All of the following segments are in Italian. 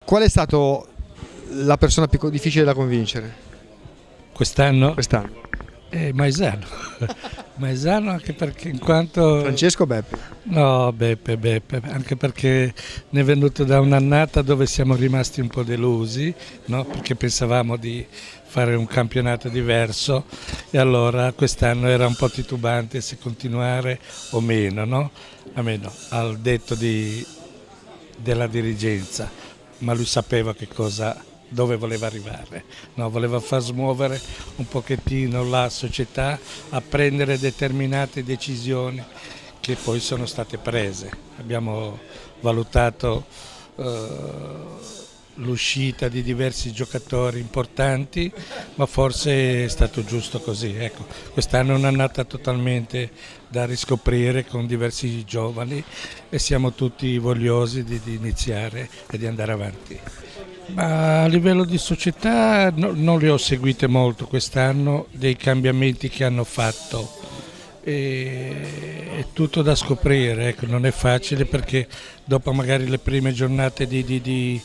Qual è stato la persona più difficile da convincere Quest'anno? quest'anno? Maisano. Maisano anche perché in quanto... Francesco Beppe. No, Beppe, anche perché ne è venuto da un'annata dove siamo rimasti un po' delusi, no? Perché pensavamo di fare un campionato diverso e allora quest'anno era un po' titubante se continuare o meno, no? Almeno al detto della dirigenza, ma lui sapeva dove voleva arrivare, no? Voleva far smuovere un pochettino la società a prendere determinate decisioni che poi sono state prese. Abbiamo valutato l'uscita di diversi giocatori importanti, ma forse è stato giusto così. Ecco, quest'anno è un'annata totalmente da riscoprire con diversi giovani e siamo tutti vogliosi di iniziare e di andare avanti. Ma a livello di società non le ho seguite molto quest'anno, dei cambiamenti che hanno fatto. È tutto da scoprire, ecco, non è facile perché dopo magari le prime giornate di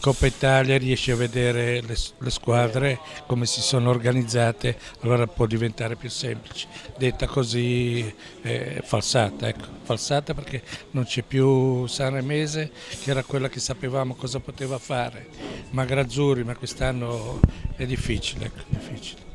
Coppa Italia riesci a vedere le squadre come si sono organizzate, allora può diventare più semplice. Detta così è falsata, ecco, falsata perché non c'è più Sanremese che era quella che sapevamo cosa poteva fare, Magrazzurri, ma quest'anno è difficile, ecco, difficile.